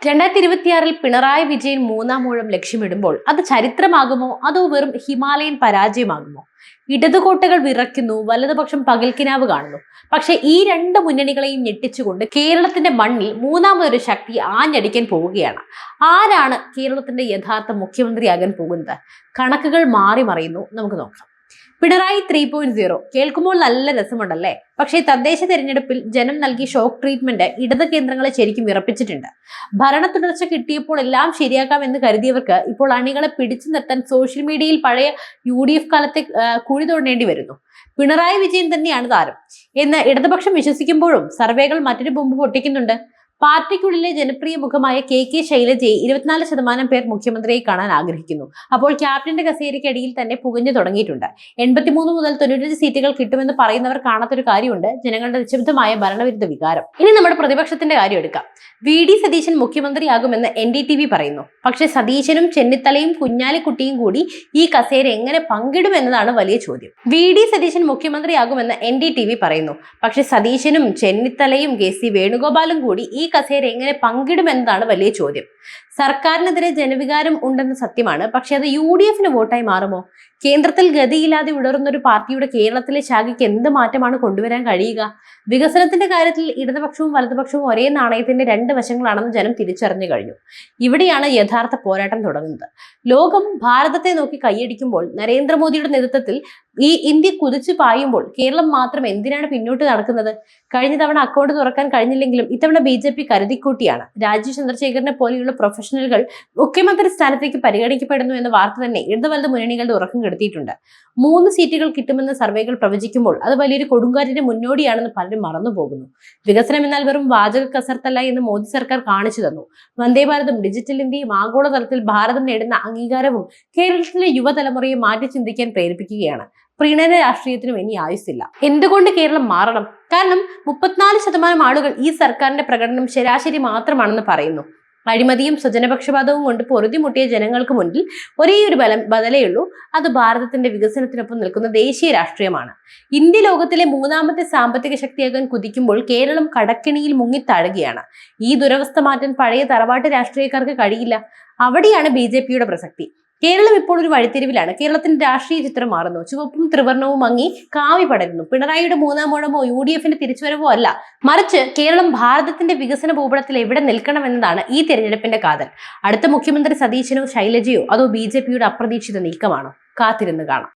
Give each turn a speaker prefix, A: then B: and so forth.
A: 2026 പിണറായി വിജയൻ മൂന്നാം ഊഴം ലക്ഷ്യമിടുമ്പോൾ അത് ചരിത്രമാകുമോ അതോ വെറും ഹിമാലയൻ പരാജയമാകുമോ? ഇടതുകോട്ടകൾ വിറയ്ക്കുന്നു, വലതുപക്ഷം പകൽക്കിനാവ് കാണുന്നു. പക്ഷെ ഈ രണ്ട് മുന്നണികളെയും ഞെട്ടിച്ചുകൊണ്ട് കേരളത്തിന്റെ മണ്ണിൽ മൂന്നാമതൊരു ശക്തി ആഞ്ഞടിക്കാൻ പോവുകയാണ്. ആരാണ് കേരളത്തിന്റെ യഥാർത്ഥ മുഖ്യമന്ത്രിയാകാൻ പോകുന്നത്? കണക്കുകൾ മാറി മറിയുന്നു. നമുക്ക് നോക്കാം. പിണറായി 3.0 കേൾക്കുമ്പോൾ നല്ല രസമുണ്ടല്ലേ? പക്ഷേ തദ്ദേശ തെരഞ്ഞെടുപ്പിൽ ജനം നൽകിയ ഷോക്ക് ട്രീറ്റ്മെന്റ് ഇടത് കേന്ദ്രങ്ങളെ ശരിക്കും വിറപ്പിച്ചിട്ടുണ്ട്. ഭരണ തുടർച്ച കിട്ടിയപ്പോൾ എല്ലാം ശരിയാക്കാം എന്ന് കരുതിയവർക്ക് ഇപ്പോൾ അണികളെ പിടിച്ചു നിർത്താൻ സോഷ്യൽ മീഡിയയിൽ പഴയ UDF കാലത്തെ കുഴി തോണ്ടേണ്ടി വരുന്നു. പിണറായി വിജയൻ തന്നെയാണ് താരം എന്ന് ഇടതുപക്ഷം വിശ്വസിക്കുമ്പോഴും സർവേകൾ മറ്റൊരു ബോംബ് പൊട്ടിക്കുന്നുണ്ട്. പാർട്ടിക്കുള്ളിലെ ജനപ്രിയ മുഖമായ KK ശൈലജയെ 24% പേർ മുഖ്യമന്ത്രിയെ കാണാൻ ആഗ്രഹിക്കുന്നു. അപ്പോൾ ക്യാപ്റ്റന്റെ കസേരയ്ക്കടിയിൽ തന്നെ പുകഞ്ഞു തുടങ്ങിയിട്ടുണ്ട്. 83 മുതൽ 95 സീറ്റുകൾ കിട്ടുമെന്ന് പറയുന്നവർ കാണാത്തൊരു കാര്യമുണ്ട്: ജനങ്ങളുടെ നിശബ്ദമായ ഭരണവിരുദ്ധ വികാരം. ഇനി നമ്മുടെ പ്രതിപക്ഷത്തിന്റെ കാര്യം എടുക്കാം. VD സതീശൻ മുഖ്യമന്ത്രിയാകുമെന്ന് NDTV പറയുന്നു. പക്ഷെ സതീശനും ചെന്നിത്തലയും കുഞ്ഞാലിക്കുട്ടിയും കൂടി ഈ കസേര എങ്ങനെ പങ്കിടുമെന്നതാണ് വലിയ ചോദ്യം. VD സതീശൻ മുഖ്യമന്ത്രിയാകുമെന്ന് NDTV പറയുന്നു. പക്ഷെ സതീശനും ചെന്നിത്തലയും KC വേണുഗോപാലും കൂടി ഈ കസേര എങ്ങനെ പങ്കിടുമെന്നതാണ് വലിയ ചോദ്യം. സർക്കാരിനെതിരെ ജനവികാരം ഉണ്ടെന്ന് സത്യമാണ്. പക്ഷെ അത് UDFന് വോട്ടായി മാറുമോ? കേന്ദ്രത്തിൽ ഗതിയില്ലാതെ ഉടർന്ന ഒരു പാർട്ടിയുടെ കേരളത്തിലെ ശാഖയ്ക്ക് എന്ത് മാറ്റമാണ് കൊണ്ടുവരാൻ കഴിയുക? വികസനത്തിന്റെ കാര്യത്തിൽ ഇടതുപക്ഷവും വലതുപക്ഷവും ഒരേ നാണയത്തിന്റെ രണ്ട് വശങ്ങളാണെന്ന് ജനം തിരിച്ചറിഞ്ഞു കഴിഞ്ഞു. ഇവിടെയാണ് യഥാർത്ഥ പോരാട്ടം തുടങ്ങുന്നത്. ലോകം ഭാരതത്തെ നോക്കി കൈയടിക്കുമ്പോൾ, നരേന്ദ്രമോദിയുടെ നേതൃത്വത്തിൽ ഈ ഇന്ത്യ കുതിച്ചു പായുമ്പോൾ കേരളം മാത്രം എന്തിനാണ് പിന്നോട്ട് നടക്കുന്നത്? കഴിഞ്ഞ തവണ അക്കൗണ്ട് തുറക്കാൻ കഴിഞ്ഞില്ലെങ്കിലും ഇത്തവണ BJP കരുതിക്കൂട്ടിയാണ്. രാജീവ് ചന്ദ്രശേഖരനെ പോലെയുള്ള പ്രൊഫഷണലുകൾ മുഖ്യമന്ത്രി സ്ഥാനത്തേക്ക് പരിഗണിക്കപ്പെടുന്നു എന്ന വാർത്ത തന്നെ ഇടതു വലത് മുന്നണികളുടെ ഉറക്കം കെടുത്തിയിട്ടുണ്ട്. 3 സീറ്റുകൾ കിട്ടുമെന്ന് സർവേകൾ പ്രവചിക്കുമ്പോൾ അത് വലിയൊരു കൊടുങ്കാറ്റിന്റെ മുന്നോടിയാണെന്ന് പലരും മറന്നുപോകുന്നു. വികസനം എന്നാൽ വെറും വാചക കസർത്തല്ല എന്ന് മോദി സർക്കാർ കാണിച്ചു തന്നു. വന്ദേ ഭാരതും ഡിജിറ്റൽ ഇന്ത്യയും ആഗോളതലത്തിൽ ഭാരതം നേടുന്ന അംഗീകാരവും കേരളത്തിലെ യുവതലമുറയെ മാറ്റി ചിന്തിക്കാൻ പ്രേരിപ്പിക്കുകയാണ്. പ്രീണന രാഷ്ട്രീയത്തിനും ഇനി ആയുസ്സില്ല. എന്തുകൊണ്ട് കേരളം മാറണം? കാരണം 34% ആളുകൾ ഈ സർക്കാരിന്റെ പ്രകടനം ശരാശരി മാത്രമാണെന്ന് പറയുന്നു. അഴിമതിയും സ്വജനപക്ഷപാതവും കൊണ്ട് പൊറുതിമുട്ടിയ ജനങ്ങൾക്ക് മുന്നിൽ ഒരേ ഒരു ബദലേയുള്ളൂ. അത് ഭാരതത്തിന്റെ വികസനത്തിനൊപ്പം നിൽക്കുന്ന ദേശീയ രാഷ്ട്രീയമാണ്. ഇന്ത്യ ലോകത്തിലെ 3ാമത്തെ സാമ്പത്തിക ശക്തിയാകാൻ കുതിക്കുമ്പോൾ കേരളം കടക്കിണിയിൽ മുങ്ങിത്താഴുകയാണ്. ഈ ദുരവസ്ഥ മാറ്റാൻ പഴയ തറവാട്ട് രാഷ്ട്രീയക്കാർക്ക് കഴിയില്ല. അവിടെയാണ് BJPയുടെ പ്രസക്തി. കേരളം ഇപ്പോൾ ഒരു വഴിത്തിരിവിലാണ്. കേരളത്തിന്റെ രാഷ്ട്രീയ ചിത്രം മാറുന്നു. ചുവപ്പും ത്രിവർണവും മങ്ങി കാവി പടരുന്നു. പിണറായിയുടെ മൂന്നാം ഊഴമോ UDFന്റെ തിരിച്ചുവരവോ അല്ല, മറിച്ച് കേരളം ഭാരതത്തിന്റെ വികസന ഭൂപടത്തിൽ എവിടെ നിൽക്കണമെന്നതാണ് ഈ തെരഞ്ഞെടുപ്പിന്റെ കാതൽ. അടുത്ത മുഖ്യമന്ത്രി സതീശനോ ശൈലജയോ അതോ BJPയുടെ അപ്രതീക്ഷിത നീക്കമാണോ? കാത്തിരുന്ന് കാണാം.